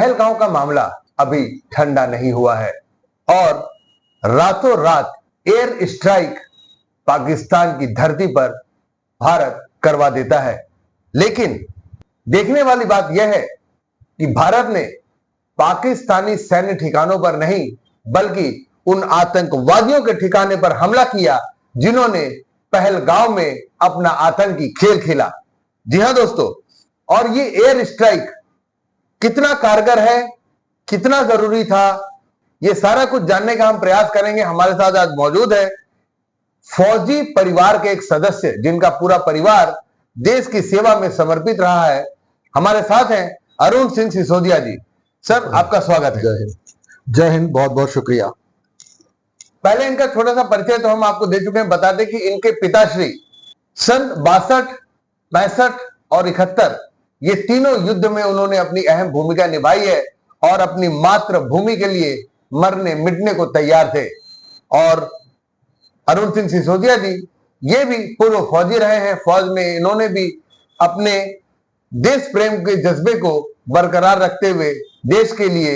पहलगांव का मामला अभी ठंडा नहीं हुआ है और रातों रात एयर स्ट्राइक पाकिस्तान की धरती पर भारत करवा देता है। लेकिन देखने वाली बात यह है कि भारत ने पाकिस्तानी सैन्य ठिकानों पर नहीं बल्कि उन आतंकवादियों के ठिकाने पर हमला किया जिन्होंने पहलगांव में अपना आतंकी खेल खेला। जी हां दोस्तों, और ये एयर स्ट्राइक कितना कारगर है, कितना जरूरी था, ये सारा कुछ जानने का हम प्रयास करेंगे। हमारे साथ आज मौजूद है फौजी परिवार के एक सदस्य जिनका पूरा परिवार देश की सेवा में समर्पित रहा है। हमारे साथ हैं अरुण सिंह सिसोदिया जी। सर, आपका स्वागत है। जय हिंद। जय हिंद, बहुत बहुत शुक्रिया। पहले इनका छोटा सा परिचय तो हम आपको दे चुके हैं। बता दें कि इनके पिताश्री सन 62, 65 और 71 ये तीनों युद्ध में उन्होंने अपनी अहम भूमिका निभाई है और अपनी मातृभूमि के लिए मरने मिटने को तैयार थे। और अरुण सिंह सिसोदिया जी ये भी पूर्व फौजी रहे हैं। फौज में इन्होंने भी अपने देश प्रेम के जज्बे को बरकरार रखते हुए देश के लिए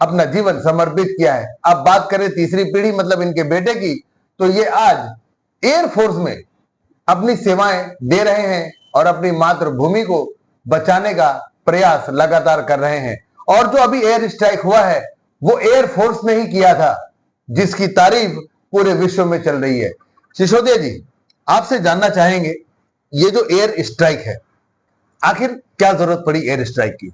अपना जीवन समर्पित किया है। अब बात करें तीसरी पीढ़ी मतलब इनके बेटे की, तो ये आज एयरफोर्स में अपनी सेवाएं दे रहे हैं और अपनी मातृभूमि को बचाने का प्रयास लगातार कर रहे हैं। और जो अभी एयर स्ट्राइक हुआ है वो एयरफोर्स ने ही किया था, जिसकी तारीफ पूरे विश्व में चल रही है। सिसोदिया जी, आपसे जानना चाहेंगे ये जो एयर स्ट्राइक है, आखिर क्या जरूरत पड़ी एयर स्ट्राइक की?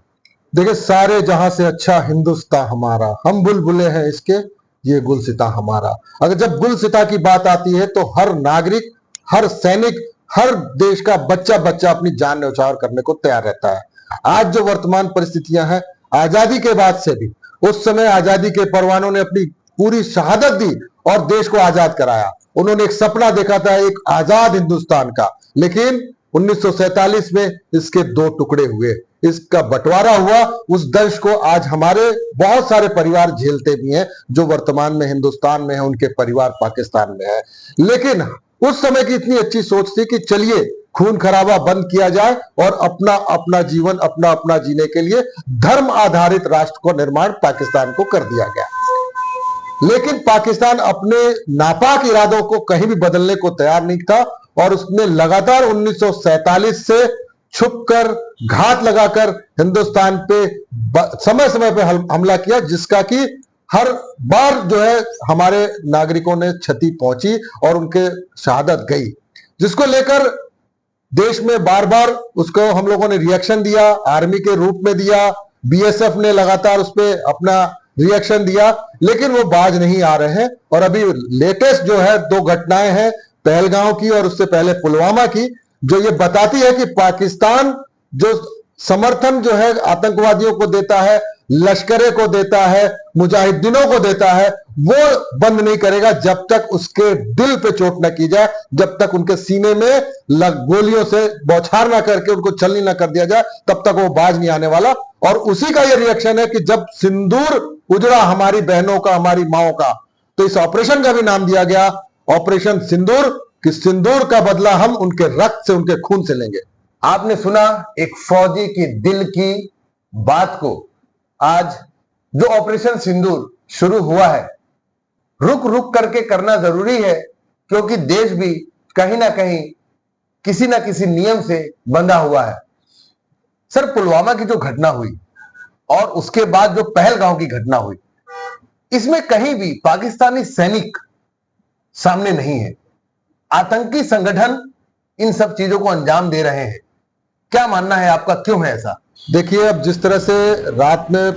देखिए, सारे जहां से अच्छा हिंदुस्तान हमारा, हम बुलबुले हैं इसके, ये गुलसिता हमारा। अगर जब गुलसिता की बात आती है तो हर नागरिक, हर सैनिक, हर देश का बच्चा बच्चा अपनी जान न्यौछावर करने को तैयार रहता है। आज जो वर्तमान परिस्थितियां हैं, आजादी के बाद से भी, उस समय आजादी के परवानों ने अपनी पूरी शहादत दी और देश को आजाद कराया। उन्होंने एक सपना देखा था एक आजाद हिंदुस्तान का, लेकिन 1947 में इसके दो टुकड़े हुए, इसका बंटवारा हुआ। उस दर्श को आज हमारे बहुत सारे परिवार झेलते भी हैं। जो वर्तमान में हिंदुस्तान में है उनके परिवार पाकिस्तान में है। लेकिन उस समय की इतनी अच्छी सोच थी कि चलिए खून खराबा बंद किया जाए और अपना अपना जीवन अपना अपना जीने के लिए धर्म आधारित राष्ट्र को निर्माण पाकिस्तान को कर दिया गया। लेकिन पाकिस्तान अपने नापाक इरादों को कहीं भी बदलने को तैयार नहीं था और उसने लगातार 1947 से छुपकर, घात लगाकर हिंदुस्तान पे समय समय पे हमला किया, जिसका कि हर बार जो है हमारे नागरिकों ने क्षति पहुंची और उनके शहादत गई, जिसको लेकर देश में बार बार उसको हम लोगों ने रिएक्शन दिया, आर्मी के रूप में दिया, बीएसएफ ने लगातार उस पर अपना रिएक्शन दिया, लेकिन वो बाज नहीं आ रहे हैं। और अभी लेटेस्ट जो है दो घटनाएं हैं, पहलगांव की और उससे पहले पुलवामा की, जो ये बताती है कि पाकिस्तान जो समर्थन जो है आतंकवादियों को देता है, लश्करे को देता है, मुजाहिदीनों को देता है, वो बंद नहीं करेगा जब तक उसके दिल पे चोट न की जाए, जब तक उनके सीने में गोलियों से बौछार ना करके उनको छलनी ना कर दिया जाए, तब तक वो बाज नहीं आने वाला। और उसी का ये रिएक्शन है कि जब सिंदूर उजड़ा हमारी बहनों का, हमारी माओ का, तो इस ऑपरेशन का भी नाम दिया गया ऑपरेशन सिंदूर, कि सिंदूर का बदला हम उनके रक्त से, उनके खून से लेंगे। आपने सुना एक फौजी की दिल की बात को। आज जो ऑपरेशन सिंदूर शुरू हुआ है, रुक रुक करके करना जरूरी है, क्योंकि देश भी कहीं ना कहीं किसी ना किसी नियम से बंधा हुआ है। सर, पुलवामा की जो घटना हुई और उसके बाद जो पहलगांव की घटना हुई, इसमें कहीं भी पाकिस्तानी सैनिक सामने नहीं है। आतंकी संगठन इन सब चीजों को अंजाम दे रहे हैं। क्या मानना है आपका, क्यों है ऐसा? देखिए, अब जिस तरह से रात में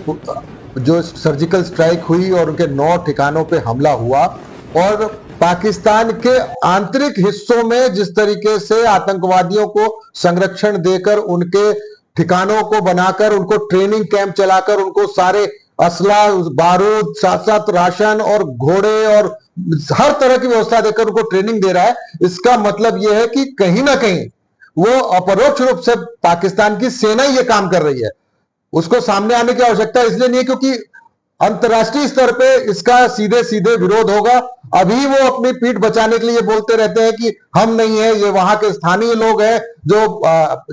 जो सर्जिकल स्ट्राइक हुई और उनके 9 ठिकानों पे हमला हुआ और पाकिस्तान के आंतरिक हिस्सों में जिस तरीके से आतंकवादियों को संरक्षण देकर, उनके ठिकानों को बनाकर, उनको ट्रेनिंग कैंप चलाकर, उनको सारे असला, बारूद, साथ साथ राशन और घोड़े और हर तरह की व्यवस्था देकर उनको ट्रेनिंग दे रहा है, इसका मतलब यह है कि कहीं ना कहीं वो अपरोक्ष रूप से पाकिस्तान की सेना ये काम कर रही है। उसको सामने आने की आवश्यकता इसलिए नहीं है क्योंकि अंतर्राष्ट्रीय स्तर पे इसका सीधे सीधे विरोध होगा। अभी वो अपनी पीठ बचाने के लिए बोलते रहते हैं कि हम नहीं है, ये वहां के स्थानीय लोग हैं, जो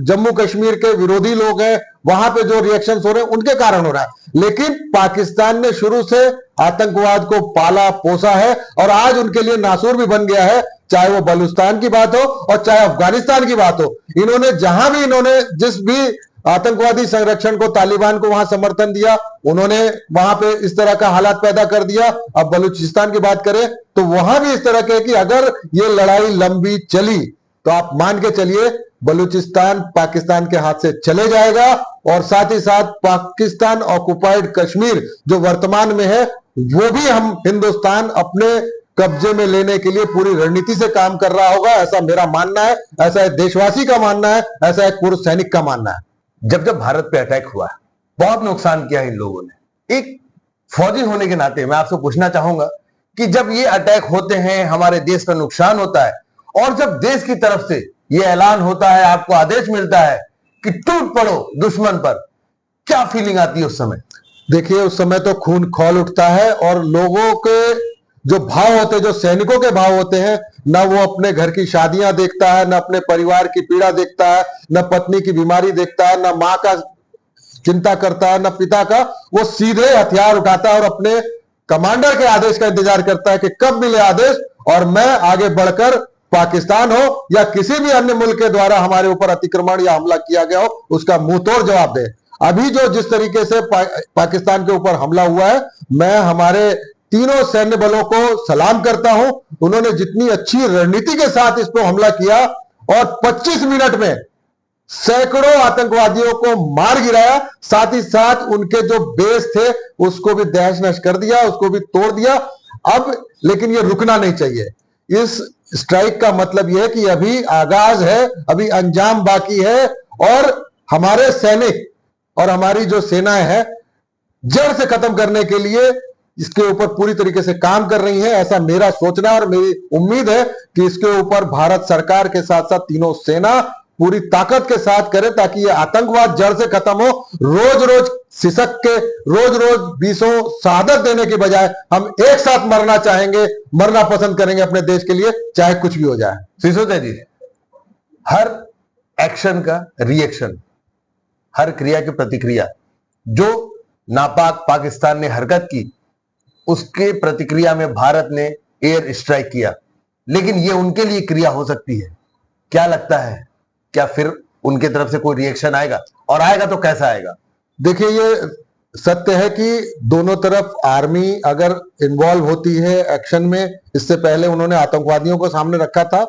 जम्मू कश्मीर के विरोधी लोग हैं, वहां पे जो रिएक्शंस हो रहे हैं उनके कारण हो रहा है। लेकिन पाकिस्तान ने शुरू से आतंकवाद को पाला पोसा है और आज उनके लिए नासूर भी बन गया है, चाहे वो बलूचिस्तान की बात हो और चाहे अफगानिस्तान की बात हो। इन्होंने जहां भी इन्होंने जिस भी आतंकवादी संरक्षण को, तालिबान को वहां समर्थन दिया, उन्होंने वहां पे इस तरह का हालात पैदा कर दिया। अब बलूचिस्तान की बात करें तो वहां भी इस तरह के कि अगर ये लड़ाई लंबी चली तो आप मान के चलिए बलूचिस्तान पाकिस्तान के हाथ से चले जाएगा और साथ ही साथ पाकिस्तान ऑक्युपाइड कश्मीर जो वर्तमान में है वो भी हम हिंदुस्तान अपने कब्जे में लेने के लिए पूरी रणनीति से काम कर रहा होगा, ऐसा मेरा मानना है, ऐसा एक देशवासी का मानना है, ऐसा एक पूर्व सैनिक का मानना है। जब जब भारत पे अटैक हुआ, बहुत नुकसान किया इन लोगों ने। एक फौजी होने के नाते मैं आपसे पूछना चाहूंगा कि जब ये अटैक होते हैं, हमारे देश का नुकसान होता है और जब देश की तरफ से ये ऐलान होता है, आपको आदेश मिलता है कि टूट पड़ो दुश्मन पर, क्या फीलिंग आती है उस समय? देखिए उस समय तो खून खौल उठता है और लोगों के जो भाव होते हैं, जो सैनिकों के भाव होते हैं, ना वो अपने घर की शादियां देखता है, ना अपने परिवार की पीड़ा देखता है, ना पत्नी की बीमारी देखता है, ना मां का चिंता करता है, ना पिता का, वो सीधे हथियार उठाता है और अपने कमांडर के आदेश का इंतजार करता है कि कब मिले आदेश और मैं आगे बढ़कर पाकिस्तान हो या किसी भी अन्य मुल्क के द्वारा हमारे ऊपर अतिक्रमण या हमला किया गया हो उसका मुंह तोड़ जवाब दे। अभी जो जिस तरीके से पाकिस्तान के ऊपर हमला हुआ है, मैं हमारे तीनों सैन्य बलों को सलाम करता हूं। उन्होंने जितनी अच्छी रणनीति के साथ इस पर हमला किया और 25 मिनट में सैकड़ों आतंकवादियों को मार गिराया, साथ ही साथ उनके जो बेस थे उसको भी तहस नहस कर दिया, उसको भी तोड़ दिया। अब लेकिन ये रुकना नहीं चाहिए। इस स्ट्राइक का मतलब यह है कि अभी आगाज है, अभी अंजाम बाकी है और हमारे सैनिक और हमारी जो सेनाएं हैं जड़ से खत्म करने के लिए इसके ऊपर पूरी तरीके से काम कर रही है, ऐसा मेरा सोचना और मेरी उम्मीद है कि इसके ऊपर भारत सरकार के साथ साथ तीनों सेना पूरी ताकत के साथ करे ताकि ये आतंकवाद जड़ से खत्म हो। रोज रोज सिसक के, रोज रोज बीसों शहादत देने के बजाय हम एक साथ मरना चाहेंगे, मरना पसंद करेंगे अपने देश के लिए, चाहे कुछ भी हो जाए। सिसोदिया जी, हर एक्शन का रिएक्शन, हर क्रिया की प्रतिक्रिया, जो नापाक पाकिस्तान ने हरकत की उसके प्रतिक्रिया में भारत ने एयर स्ट्राइक किया, लेकिन ये उनके लिए क्रिया हो सकती है। क्या लगता है, क्या फिर उनके तरफ से कोई रिएक्शन आएगा और आएगा तो कैसा आएगा? देखिए ये सत्य है कि दोनों तरफ आर्मी अगर इन्वॉल्व होती है एक्शन में, इससे पहले उन्होंने आतंकवादियों को सामने रखा था,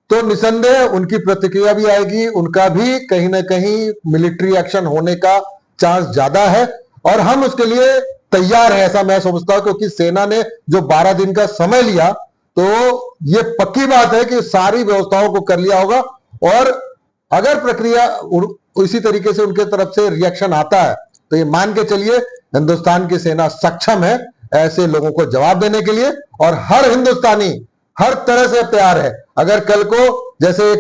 तो निसंदेह उनकी प्रतिक्रिया भी आएगी, उनका भी कहीं ना कहीं मिलिट्री एक्शन होने का चांस ज्यादा है और हम उसके लिए तैयार है, ऐसा मैं समझता हूं, क्योंकि सेना ने जो 12 दिन का समय लिया तो ये पक्की बात है कि सारी व्यवस्थाओं को कर लिया होगा और अगर प्रक्रिया इसी तरीके से उनके तरफ से रिएक्शन आता है तो ये मान के चलिए हिंदुस्तान की सेना सक्षम है ऐसे लोगों को जवाब देने के लिए और हर हिंदुस्तानी हर तरह से तैयार है। अगर कल को जैसे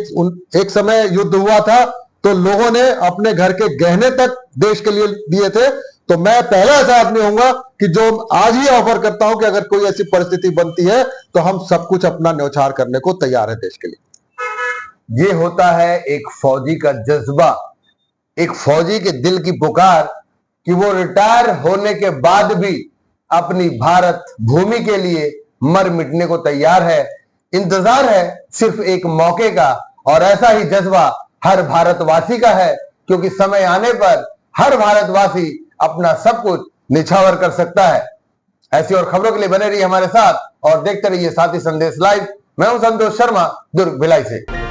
एक समय युद्ध हुआ था तो लोगों ने अपने घर के गहने तक देश के लिए दिए थे, तो मैं पहला ऐसा आदमी होऊंगा कि जो आज ही ऑफर करता हूं कि अगर कोई ऐसी परिस्थिति बनती है तो हम सब कुछ अपना न्यौछावर करने को तैयार है देश के लिए। ये होता है एक फौजी का जज्बा, एक फौजी के दिल की पुकार कि वो रिटायर होने के बाद भी अपनी भारत भूमि के लिए मर मिटने को तैयार है। इंतजार है सिर्फ एक मौके का और ऐसा ही जज्बा हर भारतवासी का है, क्योंकि समय आने पर हर भारतवासी अपना सब कुछ निछावर कर सकता है। ऐसी और खबरों के लिए बने रहिए हमारे साथ और देखते रहिए साथी संदेश लाइव। मैं हूं संतोष शर्मा, दुर्ग भिलाई से।